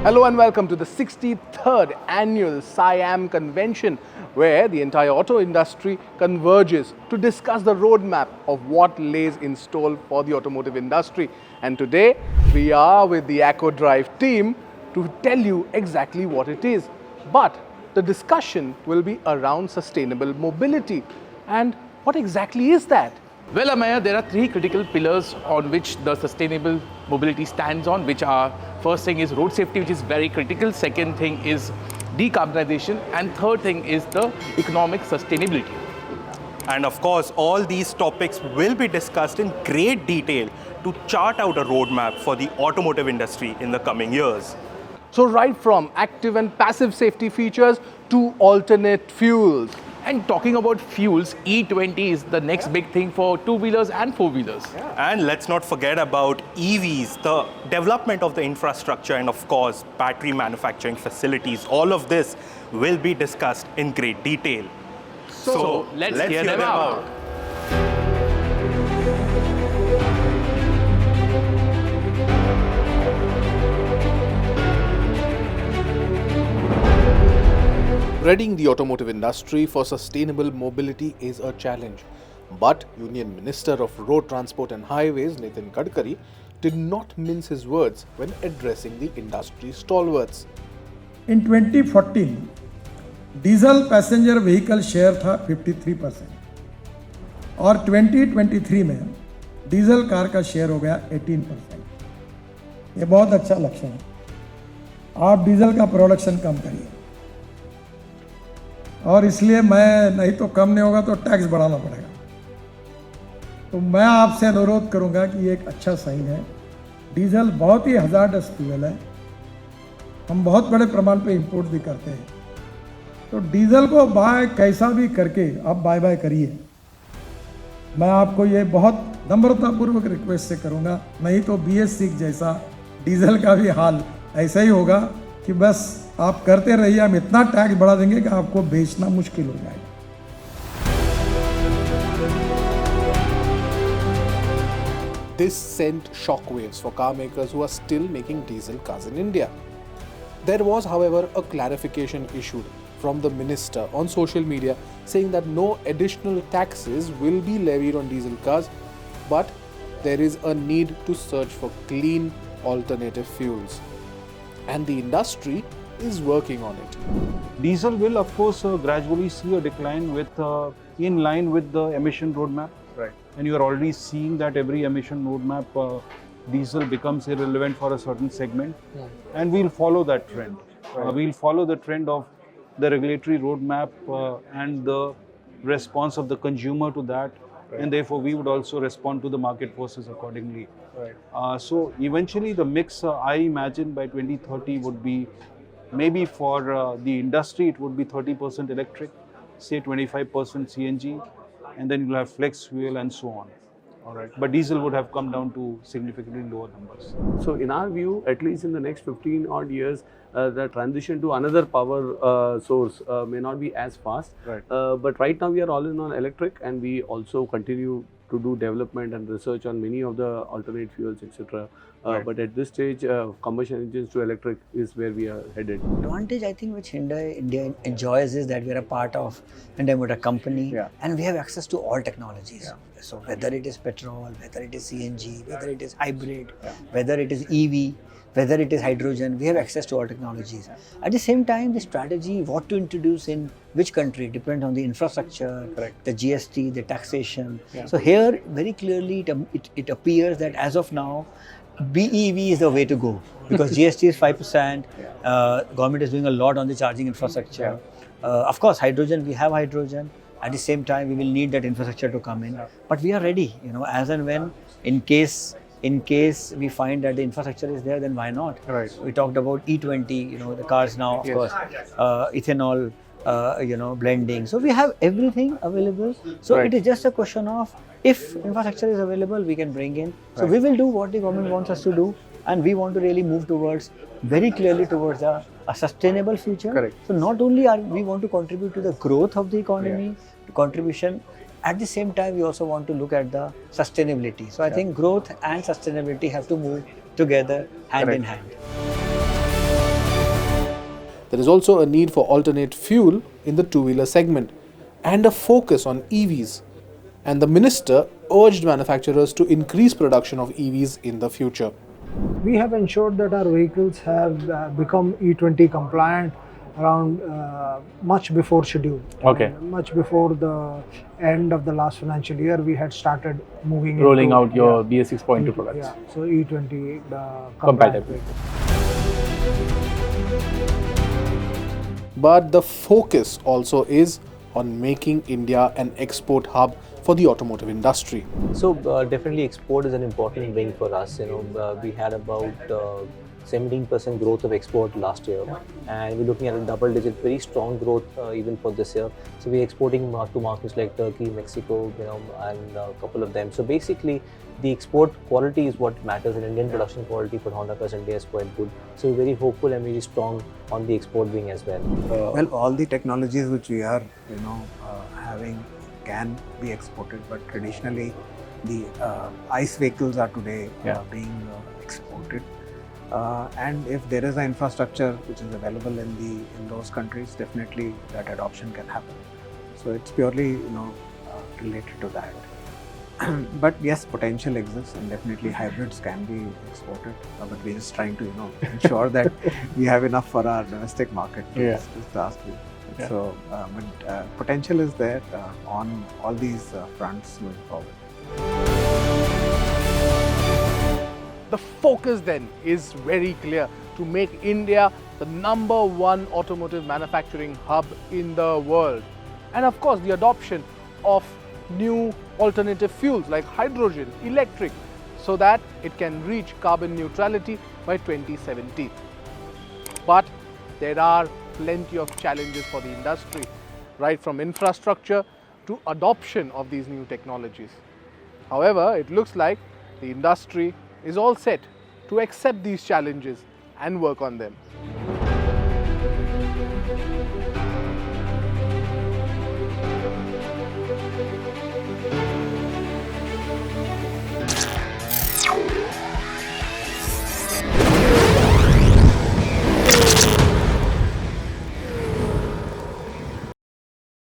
Hello and welcome to the 63rd annual SIAM convention, where the entire auto industry converges to discuss the roadmap of what lays in store for the automotive industry. And today we are with the EcoDrive team to tell you exactly what it is. But the discussion will be around sustainable mobility. And what exactly is that? Well, Amaya, there are three critical pillars on which the sustainable mobility stands on, which are, first thing is road safety, which is very critical. Second thing is decarbonization. And third thing is the economic sustainability. And of course, all these topics will be discussed in great detail to chart out a roadmap for the automotive industry in the coming years. So right from active and passive safety features to alternate fuels. And talking about fuels, E20 is the next big thing for two-wheelers and four-wheelers. And let's not forget about EVs, the development of the infrastructure, and of course, battery manufacturing facilities. All of this will be discussed in great detail. So let's hear them out. Readying the automotive industry for sustainable mobility is a challenge. But Union Minister of Road Transport and Highways, Nitin Gadkari, did not mince his words when addressing the industry stalwarts. In 2014, diesel passenger vehicle share था 53% और 2023 में diesel car का share हो गया 18%। ये बहुत अच्छा लक्षण है। आप डीजल का प्रोडक्शन कम करिए और इसलिए मैं नहीं तो कम नहीं होगा तो टैक्स बढ़ाना पड़ेगा। तो मैं आपसे अनुरोध करूंगा कि ये एक अच्छा साइन है। डीजल बहुत ही हजार्डस फ्यूल है, हम बहुत बड़े प्रमाण पे इंपोर्ट भी करते हैं, तो डीजल को बाय कैसा भी करके आप बाय बाय करिए। मैं आपको ये बहुत नम्रतापूर्वक रिक्वेस्ट से करूंगा, नहीं तो BS6 जैसा डीजल का भी हाल ऐसा ही होगा कि बस आप करते रहिए, हम इतना टैक्स बढ़ा देंगे कि आपको बेचना मुश्किल हो जाएगा। This sent shockwaves for car makers who are still making diesel cars in India. There was, however, a clarification issued from the minister on social media saying that no additional taxes will be levied on diesel cars, but there is a need to search for clean alternative fuels. And the industry is working on it. Diesel will, of course, gradually see a decline in line with the emission roadmap. Right. And you are already seeing that every emission roadmap, diesel becomes irrelevant for a certain segment. And we'll follow that trend. Right. We'll follow the trend of the regulatory roadmap and the response of the consumer to that. Right. And therefore, we would also respond to the market forces accordingly. Right. So eventually, the mix, I imagine by 2030 would be, maybe for the industry, it would be 30% electric, say 25% CNG, and then you'll have flex fuel and so on. All right. But diesel would have come down to significantly lower numbers. So in our view, at least in the next 15 odd years, the transition to another power source may not be as fast. Right. But right now we are all in on electric, and we also continue to do development and research on many of the alternate fuels, etc. Right. But at this stage, combustion engines to electric is where we are headed. Advantage I think which India enjoys is that we are a part of Hyundai Motor Company, Yeah. and we have access to all technologies. Yeah. So whether it is petrol, whether it is CNG, whether it is hybrid, whether it is EV, whether it is hydrogen, we have access to all technologies. At the same time, the strategy, what to introduce in which country depends on the infrastructure, Correct. the GST, the taxation. Yeah. So here, very clearly, it appears that as of now, BEV is the way to go because GST is 5%. Government is doing a lot on the charging infrastructure. Of course, hydrogen, we have hydrogen. At the same time, we will need that infrastructure to come in. But we are ready, as and when, in case we find that the infrastructure is there, then why not? Right. We talked about E20, the cars now, of course, ethanol, blending. So we have everything available. So Right. it is just a question of if infrastructure is available, we can bring in. So we will do what the government wants us to do, and we want to really move very clearly towards a sustainable future. Correct. So not only we want to contribute to the growth of the economy, contribution, at the same time we also want to look at the sustainability. So I think growth and sustainability have to move together hand in hand. There is also a need for alternate fuel in the two-wheeler segment and a focus on EVs. And the minister urged manufacturers to increase production of EVs in the future. We have ensured that our vehicles have become E20 compliant around much before schedule. Okay. Much before the end of the last financial year, we had started Rolling into, out your BS 6.2 products. Yeah, so E20 Compatible. compliant vehicles. But the focus also is on making India an export hub for the automotive industry. So definitely export is an important wing for us. We had about 17% growth of export last year, and we're looking at a double-digit, very strong growth even for this year. So we're exporting to markets like Turkey, Mexico, and a couple of them. So basically, the export quality is what matters, and Indian production quality for Honda Cars India is quite good. So we're very hopeful and very strong on the export wing as well. Well, all the technologies which we are, having can be exported, but traditionally the ICE vehicles are today being exported. And if there is an infrastructure which is available in those countries, definitely that adoption can happen. So it's purely related to that. But yes, potential exists, and definitely hybrids can be exported. But we're just trying to ensure that we have enough for our domestic market. Just to ask you. Yeah. So, but potential is there on all these fronts going forward. The focus then is very clear: to make India the #1 automotive manufacturing hub in the world. And of course, the adoption of new alternative fuels like hydrogen, electric, so that it can reach carbon neutrality by 2070. But there are plenty of challenges for the industry, right from infrastructure to adoption of these new technologies. However, it looks like the industry is all set to accept these challenges and work on them.